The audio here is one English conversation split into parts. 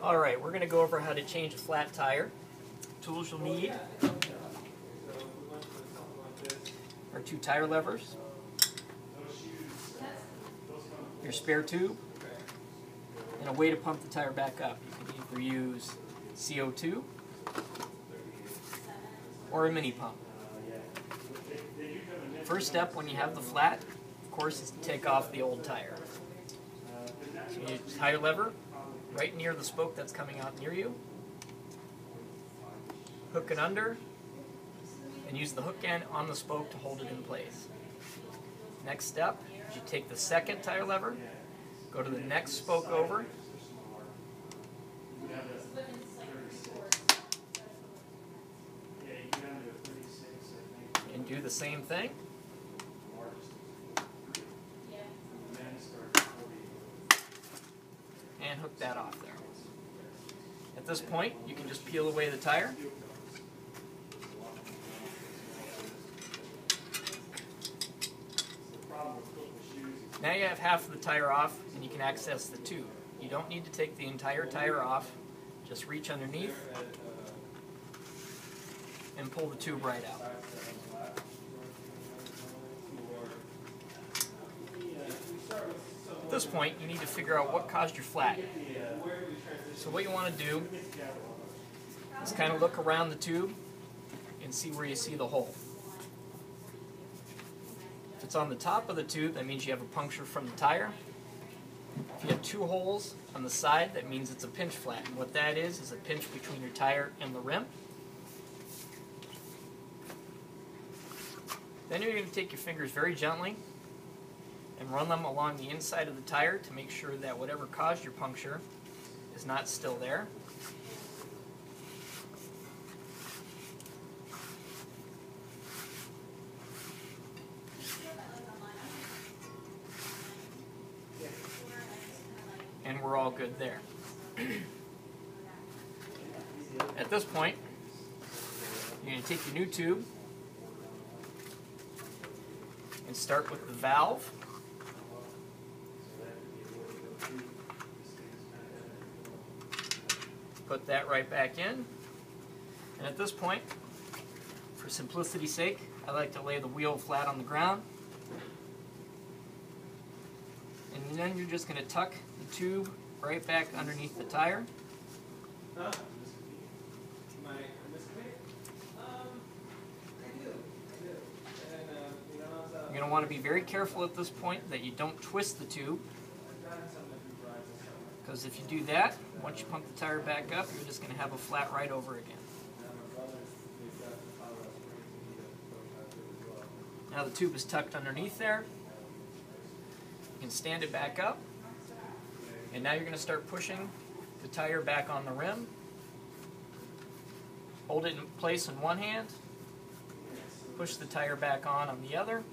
Alright, we're going to go over how to change a flat tire. Tools you'll need are 2 tire levers, your spare tube, and a way to pump the tire back up. You can either use CO2 or a mini pump. First step when you have the flat, of course, is to take off the old tire. So you need a tire lever right near the spoke that's coming out near you. Hook it under and use the hook end on the spoke to hold it in place. Next step is you take the second tire lever, go to the next spoke over, and do the same thing. And hook that off there. At this point, you can just peel away the tire. Now you have half of the tire off and you can access the tube. You don't need to take the entire tire off. Just reach underneath and pull the tube right out. At this point, you need to figure out what caused your flat. So what you want to do is kind of look around the tube and see where you see the hole. If it's on the top of the tube, that means you have a puncture from the tire. If you have 2 holes on the side, that means it's a pinch flat. And what that is a pinch between your tire and the rim. Then you're going to take your fingers very gently and run them along the inside of the tire to make sure that whatever caused your puncture is not still there. And we're all good there. At this point, you're going to take your new tube and start with the valve. Put that right back in. And at this point, for simplicity's sake, I like to lay the wheel flat on the ground. And then you're just going to tuck the tube right back underneath the tire. You're going to want to be very careful at this point that you don't twist the tube. Because if you do that, once you pump the tire back up, you're just going to have a flat right over again. Now the tube is tucked underneath there. You can stand it back up. And now you're going to start pushing the tire back on the rim. Hold it in place in one hand. Push the tire back on the other.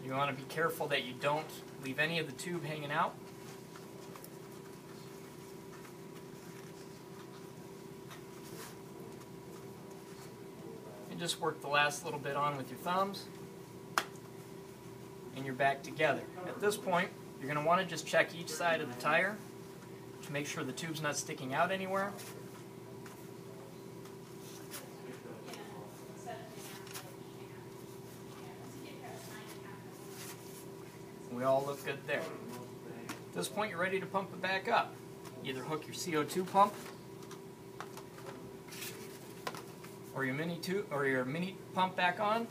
You want to be careful that you don't leave any of the tube hanging out. And just work the last little bit on with your thumbs. And you're back together. At this point, you're going to want to just check each side of the tire to make sure the tube's not sticking out anywhere. We all look good there. At this point, you're ready to pump it back up. Either hook your CO2 pump or your mini pump back on,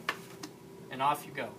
and off you go.